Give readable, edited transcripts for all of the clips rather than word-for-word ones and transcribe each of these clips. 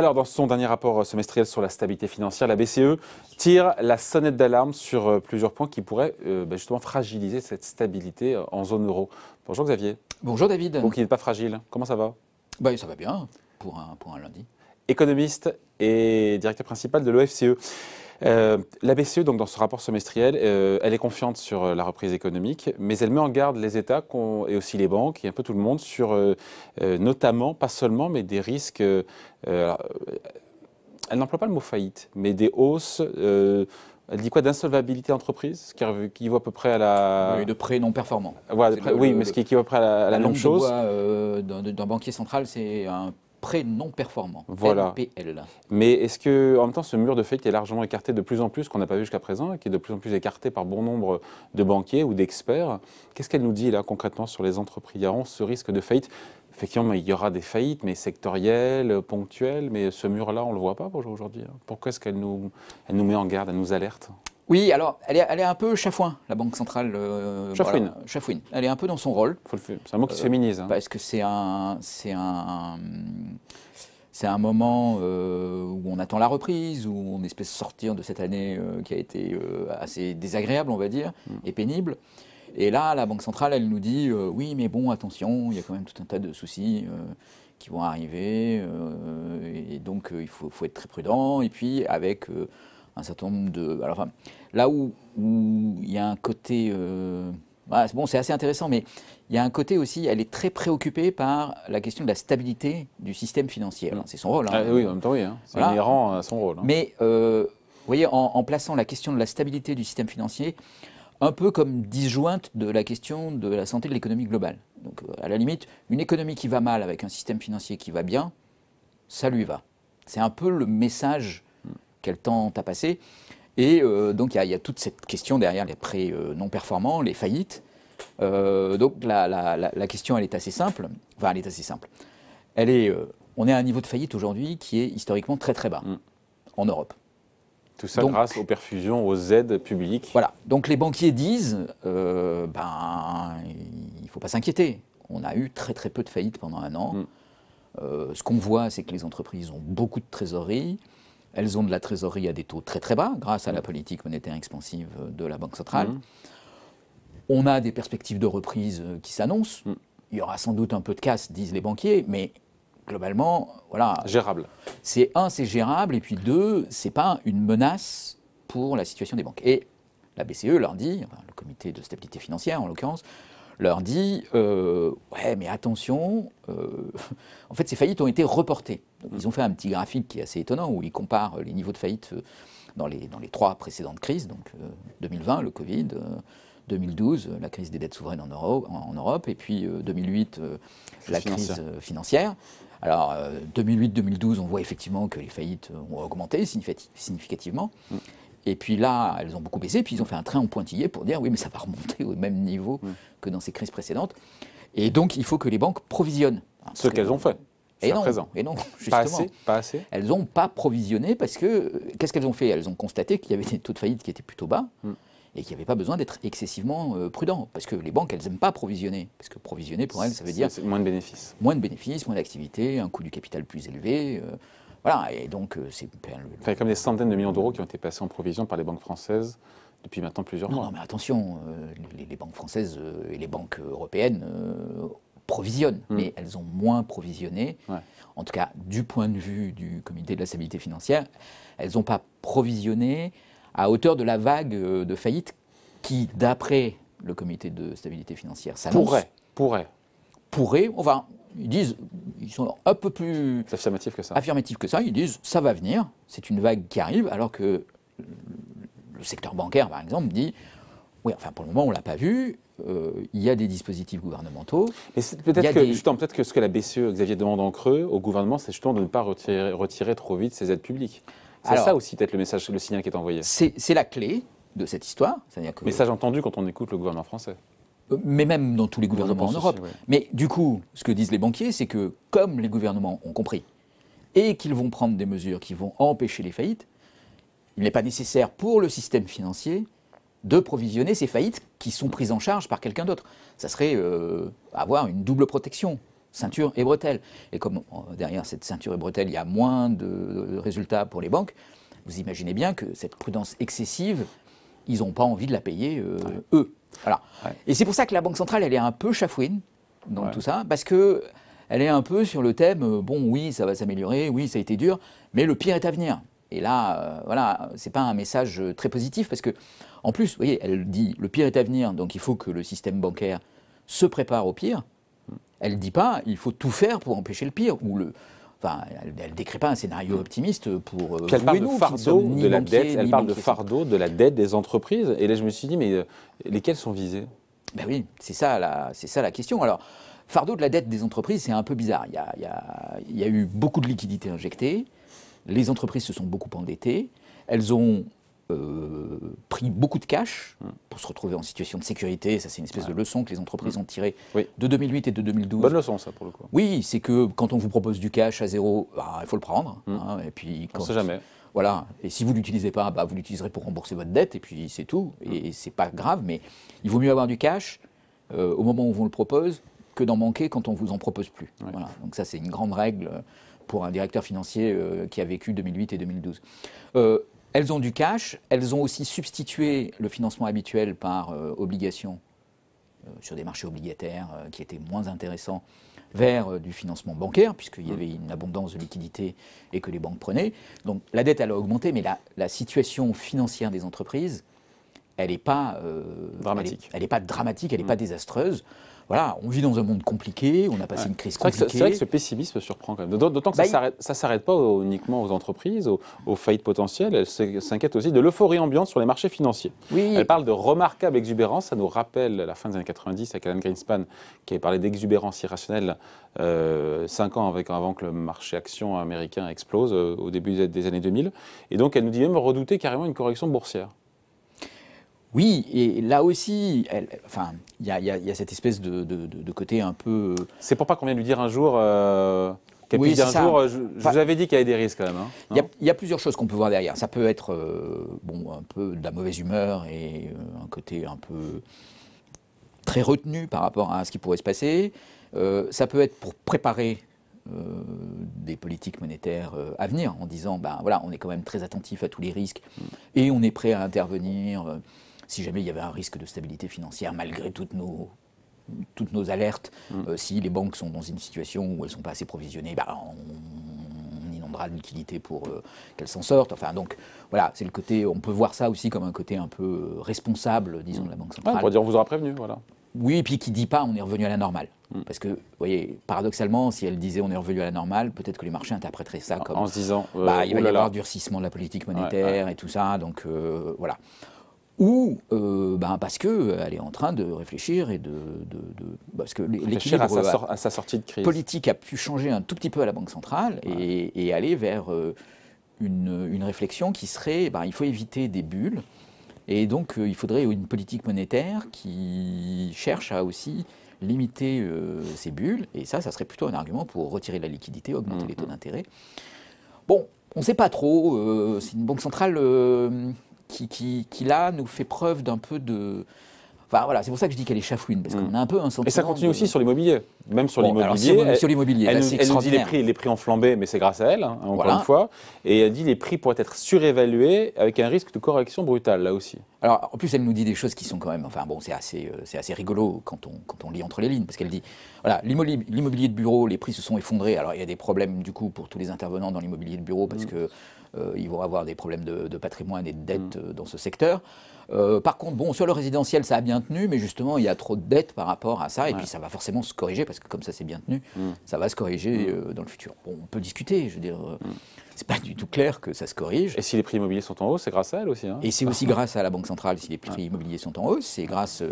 Alors, dans son dernier rapport semestriel sur la stabilité financière, la BCE tire la sonnette d'alarme sur plusieurs points qui pourraient justement fragiliser cette stabilité en zone euro. Bonjour Xavier. Bonjour David. Vous qui n'êtes pas fragile, comment ça va? Ça va bien pour un lundi. Économiste et directeur principal de l'OFCE. La BCE, donc, dans ce rapport semestriel, elle est confiante sur la reprise économique, mais elle met en garde les États et aussi les banques et un peu tout le monde sur notamment, pas seulement, mais des risques. Elle n'emploie pas le mot faillite, mais des hausses. Elle dit quoi d'insolvabilité entreprise, ce qui vaut à peu près à la. Oui, de prêts non performants. Voilà, oui, mais ce qui équivaut à peu près à la même chose. D'un banquier central, c'est un prêt non performant. Voilà. NPL. Mais est-ce que, en même temps, ce mur de faillite est largement écarté de plus en plus, qu'on n'a pas vu jusqu'à présent, et qui est de plus en plus écarté par bon nombre de banquiers ou d'experts? Qu'est-ce qu'elle nous dit là concrètement sur les entreprises? Il y a ce risque de faillite. Effectivement, il y aura des faillites, mais sectorielles, ponctuelles. Mais ce mur-là, on ne le voit pas aujourd'hui. Pourquoi est-ce qu'elle nous met en garde, elle nous alerte? Oui, alors, elle est un peu chafouin, la Banque centrale. Chafouine. Voilà, chafouine. Elle est un peu dans son rôle. C'est un mot qui se féminise. Parce que c'est un moment où on attend la reprise, où on espère sortir de cette année qui a été assez désagréable, on va dire, et pénible. Et là, la Banque centrale, elle nous dit oui, mais bon, attention, il y a quand même tout un tas de soucis qui vont arriver, et donc il faut être très prudent. Et puis avec un certain nombre de... Alors, enfin, là où il y a un côté... bon, c'est assez intéressant, mais il y a un côté aussi, elle est très préoccupée par la question de la stabilité du système financier. C'est son rôle. Hein. Oui, en même temps, oui. Hein. C'est inhérent à son rôle. Hein. Mais, vous voyez, en plaçant la question de la stabilité du système financier un peu comme disjointe de la question de la santé de l'économie globale. Donc, à la limite, une économie qui va mal avec un système financier qui va bien, ça lui va. C'est un peu le message qu'elle tente à passer. Et donc, il y a toute cette question derrière les prêts non performants, les faillites. Donc, la question, elle est assez simple. Enfin, elle est assez simple. On est à un niveau de faillite aujourd'hui qui est historiquement très, très bas en Europe. Tout ça grâce aux perfusions, aux aides publiques. Voilà. Donc, les banquiers disent, il ne faut pas s'inquiéter. On a eu très, très peu de faillites pendant un an. Ce qu'on voit, c'est que les entreprises ont beaucoup de trésorerie. Elles ont de la trésorerie à des taux très très bas grâce à la politique monétaire expansive de la Banque centrale. On a des perspectives de reprise qui s'annoncent. Il y aura sans doute un peu de casse, disent les banquiers, mais globalement, voilà. Gérable. C'est gérable, et puis deux, c'est pas une menace pour la situation des banques. Et la BCE leur dit, enfin, le comité de stabilité financière en l'occurrence, leur dit ouais, mais attention, en fait, ces faillites ont été reportées. Donc, ils ont fait un petit graphique qui est assez étonnant où ils comparent les niveaux de faillite dans les trois précédentes crises, donc 2020, le Covid, 2012, la crise des dettes souveraines en Europe, et puis 2008, la crise financière. Alors, 2008-2012, on voit effectivement que les faillites ont augmenté significativement. Et puis là, elles ont beaucoup baissé, puis ils ont fait un train en pointillé pour dire oui, mais ça va remonter au même niveau que dans ces crises précédentes. Et donc, il faut que les banques provisionnent. Ce qu'elles ont fait. Et non, justement. Pas assez. Elles n'ont pas provisionné parce que, qu'est-ce qu'elles ont fait? Elles ont constaté qu'il y avait des taux de faillite qui étaient plutôt bas et qu'il n'y avait pas besoin d'être excessivement prudent. Parce que les banques, elles n'aiment pas provisionner. Parce que provisionner, pour elles, ça veut dire... moins de bénéfices. Moins de bénéfices, moins d'activité, un coût du capital plus élevé. Voilà, et donc c'est... Il y a comme des centaines de millions d'euros qui ont été passés en provision par les banques françaises depuis maintenant plusieurs mois. Non, mais attention, les banques françaises et les banques européennes provisionnent, mais elles ont moins provisionné. Ouais. En tout cas, du point de vue du comité de la stabilité financière, elles n'ont pas provisionné à hauteur de la vague de faillite qui, d'après le comité de stabilité financière, s'annonce. Pourrait, enfin, ils sont un peu plus affirmatifs que ça. Ils disent, ça va venir, c'est une vague qui arrive, alors que le secteur bancaire, par exemple, dit, oui, enfin, pour le moment, on ne l'a pas vu, il y a des dispositifs gouvernementaux. Mais peut-être que ce que la BCE, Xavier, demande en creux au gouvernement, c'est justement de ne pas retirer trop vite ses aides publiques. C'est ça aussi peut-être le message, le signal qui est envoyé. C'est la clé de cette histoire. Message entendu quand on écoute le gouvernement français. Mais même dans tous les gouvernements en Europe. Aussi, ouais. Mais du coup, ce que disent les banquiers, c'est que comme les gouvernements ont compris et qu'ils vont prendre des mesures qui vont empêcher les faillites, il n'est pas nécessaire pour le système financier de provisionner ces faillites qui sont prises en charge par quelqu'un d'autre. Ça serait avoir une double protection. ceinture et bretelles. Et comme derrière cette ceinture et bretelles, il y a moins de résultats pour les banques, vous imaginez bien que cette prudence excessive, ils n'ont pas envie de la payer, eux. Voilà. Ouais. Et c'est pour ça que la Banque centrale, elle est un peu chafouine dans tout ça, parce qu'elle est un peu sur le thème, bon, oui, ça va s'améliorer, oui, ça a été dur, mais le pire est à venir. Et là, voilà, c'est pas un message très positif, parce que, en plus, vous voyez, elle dit, le pire est à venir, donc il faut que le système bancaire se prépare au pire. Elle ne dit pas, il faut tout faire pour empêcher le pire, ou le... Enfin, elle ne décrit pas un scénario optimiste pour elle parle de fardeau de la dette. Elle parle de fardeau de la dette des entreprises. Et là, je me suis dit, mais lesquelles sont visées? Ben oui, c'est ça la question. Alors, fardeau de la dette des entreprises, c'est un peu bizarre. Il y a eu beaucoup de liquidités injectées. Les entreprises se sont beaucoup endettées. Elles ont pris beaucoup de cash pour se retrouver en situation de sécurité. Ça, c'est une espèce de leçon que les entreprises ont tirée de 2008 et de 2012. Bonne leçon, ça, pour le coup. Oui, c'est que quand on vous propose du cash à zéro, il faut le prendre. Et puis, on ne sait jamais. Voilà. Et si vous ne l'utilisez pas, vous l'utiliserez pour rembourser votre dette, et puis c'est tout. Et c'est pas grave, mais il vaut mieux avoir du cash au moment où on vous le propose que d'en manquer quand on ne vous en propose plus. Voilà. Donc ça, c'est une grande règle pour un directeur financier qui a vécu 2008 et 2012. Elles ont du cash, elles ont aussi substitué le financement habituel par obligation sur des marchés obligataires qui étaient moins intéressants vers du financement bancaire, puisqu'il y avait une abondance de liquidités et que les banques prenaient. Donc la dette, elle a augmenté, mais la situation financière des entreprises, elle n'est pas dramatique. Elle n'est pas dramatique, elle n'est pas désastreuse. Voilà, on vit dans un monde compliqué, on a passé une crise compliquée. C'est vrai que ce pessimisme surprend quand même. D'autant que ça ne s'arrête pas uniquement aux entreprises, aux faillites potentielles. Elle s'inquiète aussi de l'euphorie ambiante sur les marchés financiers. Oui. Elle parle de remarquable exubérance. Ça nous rappelle la fin des années 90 avec Alan Greenspan qui avait parlé d'exubérance irrationnelle 5 ans avant que le marché action américain explose au début des années 2000. Et donc elle nous dit même redouter carrément une correction boursière. Oui, et là aussi, il y a cette espèce de côté un peu... C'est pour pas qu'on vienne lui dire un jour... qu'elle puisse dire un jour, je vous avais dit qu'il y avait des risques quand même. Hein, il y a plusieurs choses qu'on peut voir derrière. Ça peut être un peu de la mauvaise humeur et un côté un peu très retenu par rapport à ce qui pourrait se passer. Ça peut être pour préparer des politiques monétaires à venir, en disant, voilà, on est quand même très attentif à tous les risques et on est prêt à intervenir si jamais il y avait un risque de stabilité financière, malgré toutes nos alertes. Si les banques sont dans une situation où elles ne sont pas assez provisionnées, on inondera de liquidités pour qu'elles s'en sortent. Enfin, donc, voilà, c'est le côté, on peut voir ça aussi comme un côté un peu responsable, disons, de la Banque centrale. On pourrait dire, on vous aura prévenu, voilà. Oui, et puis qui ne dit pas on est revenu à la normale. Parce que, vous voyez, paradoxalement, si elle disait on est revenu à la normale, peut-être que les marchés interpréteraient ça comme... En se disant... il va y avoir durcissement de la politique monétaire et tout ça, donc voilà. Ou parce qu'elle est en train de réfléchir et parce que l'équilibre à sa sortie de crise politique a pu changer un tout petit peu à la Banque centrale et aller vers une réflexion qui serait, il faut éviter des bulles. Et donc, il faudrait une politique monétaire qui cherche à aussi limiter ces bulles. Et ça serait plutôt un argument pour retirer la liquidité, augmenter les taux d'intérêt. Bon, on ne sait pas trop. C'est une banque centrale qui, là, nous fait preuve d'un peu de... Enfin, voilà, c'est pour ça que je dis qu'elle est chafouine, parce qu'on a un peu un sentiment... Et ça continue aussi sur l'immobilier. Même sur l'immobilier. Sur l'immobilier, elle nous dit les prix ont flambé, mais c'est grâce à elle, encore une fois. Et elle dit les prix pourraient être surévalués avec un risque de correction brutale, là aussi. Alors, en plus, elle nous dit des choses qui sont quand même... Enfin, bon, c'est assez rigolo quand on lit entre les lignes, parce qu'elle dit, voilà, l'immobilier de bureau, les prix se sont effondrés. Alors, il y a des problèmes, du coup, pour tous les intervenants dans l'immobilier de bureau, parce que ils vont avoir des problèmes de patrimoine et de dette dans ce secteur. Par contre, sur le résidentiel, ça a bien tenu, mais justement, il y a trop de dettes par rapport à ça, et puis ça va forcément se corriger, parce que comme ça c'est bien tenu, ça va se corriger dans le futur. Bon, on peut discuter, je veux dire, c'est pas du tout clair que ça se corrige. Et si les prix immobiliers sont en hausse, c'est grâce à elle aussi. Et c'est aussi grâce à la Banque centrale, si les prix immobiliers sont en hausse, c'est grâce...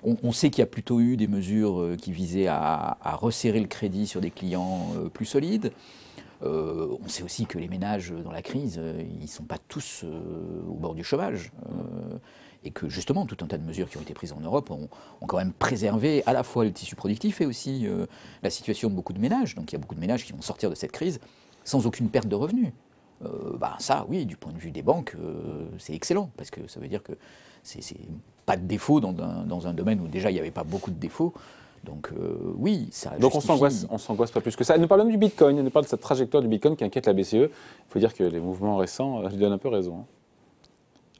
on sait qu'il y a plutôt eu des mesures qui visaient à resserrer le crédit sur des clients plus solides. On sait aussi que les ménages dans la crise, ils ne sont pas tous au bord du chômage. Et que justement, tout un tas de mesures qui ont été prises en Europe ont quand même préservé à la fois le tissu productif et aussi la situation de beaucoup de ménages. Donc il y a beaucoup de ménages qui vont sortir de cette crise sans aucune perte de revenus. Ça, oui, du point de vue des banques, c'est excellent, parce que ça veut dire que c'est pas de défaut dans un domaine où déjà il n'y avait pas beaucoup de défauts. Donc oui, ça Donc justifie... on s'angoisse pas plus que ça. Elle nous parle même du Bitcoin, elle nous parle de cette trajectoire du Bitcoin qui inquiète la BCE. Il faut dire que les mouvements récents lui donnent un peu raison. Hein.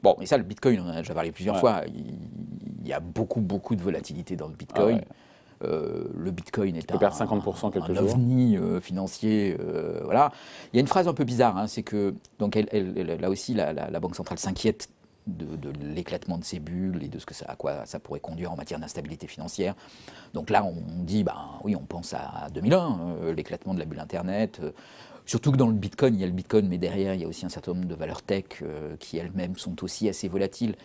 Bon, mais ça, le Bitcoin, on en a déjà parlé plusieurs fois. Il y a beaucoup de volatilité dans le Bitcoin. Le Bitcoin est perdre 50% quelques jours. ovni financier. Voilà. Il y a une phrase un peu bizarre, hein, c'est que donc là aussi, la Banque centrale s'inquiète de l'éclatement de ces bulles et de à quoi ça pourrait conduire en matière d'instabilité financière. Donc là, on dit, oui, on pense à 2001, l'éclatement de la bulle Internet. Surtout que dans le Bitcoin, il y a le Bitcoin, mais derrière, il y a aussi un certain nombre de valeurs tech qui elles-mêmes sont aussi assez volatiles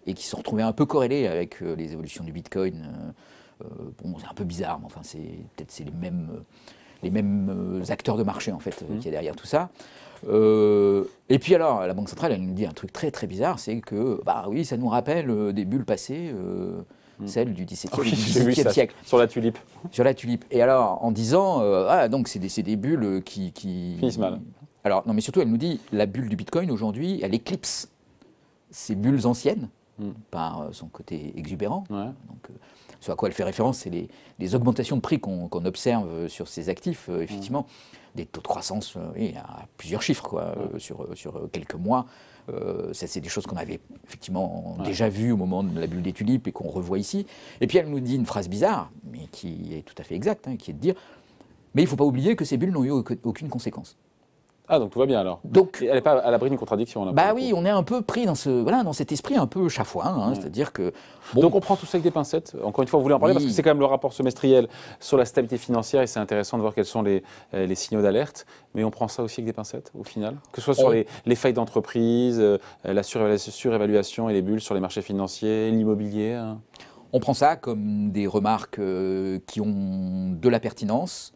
et qui sont retrouvées un peu corrélées avec les évolutions du Bitcoin. Bon, c'est un peu bizarre, mais enfin, c'est les mêmes acteurs de marché, en fait, qu'il y a derrière tout ça. Et puis alors, la Banque centrale, elle nous dit un truc très bizarre, c'est que, oui, ça nous rappelle des bulles passées, celles du XVIIe siècle. Sur la tulipe. Sur la tulipe. Et alors, en disant, donc c'est des bulles qui finissent mal. Alors, non, mais surtout, elle nous dit, la bulle du Bitcoin, aujourd'hui, elle éclipse ces bulles anciennes, par son côté exubérant. Ouais. Donc, ce à quoi elle fait référence, c'est les augmentations de prix qu'on observe sur ces actifs, effectivement. Des taux de croissance, à plusieurs chiffres, quoi, sur quelques mois. C'est des choses qu'on avait effectivement déjà vues au moment de la bulle des tulipes et qu'on revoit ici. Et puis elle nous dit une phrase bizarre, mais qui est tout à fait exacte, qui est de dire « Mais il ne faut pas oublier que ces bulles n'ont eu aucune conséquence. » Ah, donc tout va bien alors. Donc, elle n'est pas à l'abri d'une contradiction. Là, oui, on est un peu pris dans cet esprit un peu chafouin, c'est-à-dire que... Bon, donc on prend tout ça avec des pincettes. Encore une fois, vous voulez en parler parce que c'est quand même le rapport semestriel sur la stabilité financière et c'est intéressant de voir quels sont les signaux d'alerte. Mais on prend ça aussi avec des pincettes au final, que ce soit sur les failles d'entreprise, la surévaluation et les bulles sur les marchés financiers, l'immobilier. Hein. On prend ça comme des remarques qui ont de la pertinence,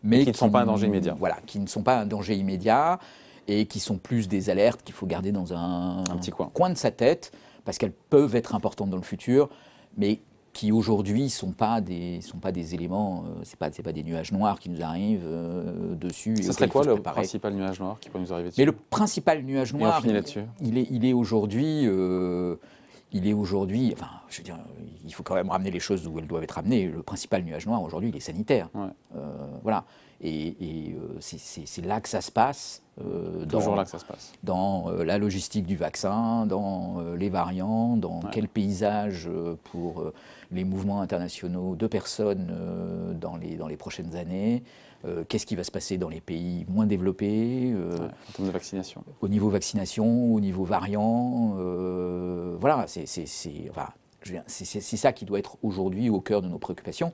mais qui ne sont pas un danger immédiat. Voilà, qui ne sont pas un danger immédiat et qui sont plus des alertes qu'il faut garder dans un petit coin de sa tête, parce qu'elles peuvent être importantes dans le futur, mais qui aujourd'hui ne sont pas des éléments, c'est pas des nuages noirs qui nous arrivent dessus. Ça serait quoi le principal nuage noir qui pourrait nous arriver dessus? Mais le principal nuage noir, il est aujourd'hui... enfin, je veux dire, il faut quand même ramener les choses où elles doivent être ramenées. Le principal nuage noir aujourd'hui, il est sanitaire. Ouais. Voilà. Et c'est là que ça se passe. Toujours là que ça se passe. Dans la logistique du vaccin, dans les variants, dans quel paysage pour les mouvements internationaux de personnes dans les prochaines années. Qu'est-ce qui va se passer dans les pays moins développés en termes de vaccination. Au niveau vaccination, au niveau variant. Voilà, c'est ça qui doit être aujourd'hui au cœur de nos préoccupations.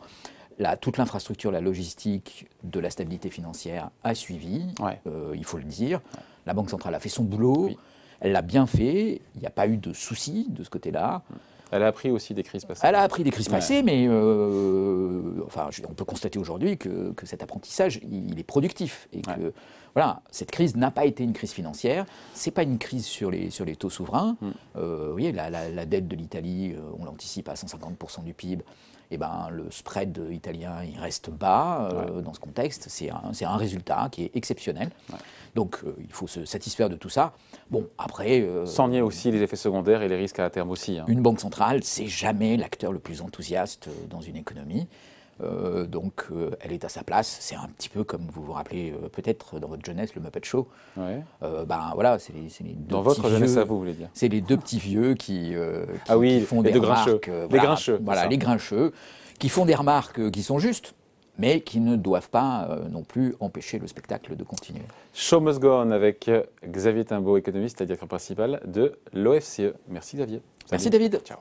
Toute l'infrastructure, la logistique de la stabilité financière a suivi, il faut le dire. La Banque centrale a fait son boulot, elle l'a bien fait, il n'y a pas eu de soucis de ce côté-là. Elle a appris aussi des crises passées. Elle a appris des crises passées, mais enfin, on peut constater aujourd'hui que cet apprentissage, il est productif. Et que voilà, cette crise n'a pas été une crise financière, ce n'est pas une crise sur les taux souverains. Vous voyez, la dette de l'Italie, on l'anticipe à 150% du PIB. Eh ben, le spread italien, il reste bas dans ce contexte. C'est un résultat qui est exceptionnel. Donc, il faut se satisfaire de tout ça. Bon, après... sans nier aussi les effets secondaires et les risques à terme aussi. Hein. Une banque centrale, c'est jamais l'acteur le plus enthousiaste dans une économie. Donc, elle est à sa place. C'est un petit peu comme vous vous rappelez peut-être dans votre jeunesse, le Muppet Show. Voilà, c'est les deux dans votre jeunesse à vous voulez dire. C'est les deux petits vieux qui font des remarques. Les grincheux. Voilà, les grincheux, qui font des remarques qui sont justes, mais qui ne doivent pas non plus empêcher le spectacle de continuer. Show must go on avec Xavier Timbaud, économiste et directeur principal de l'OFCE. Merci Xavier. Merci David. Ciao.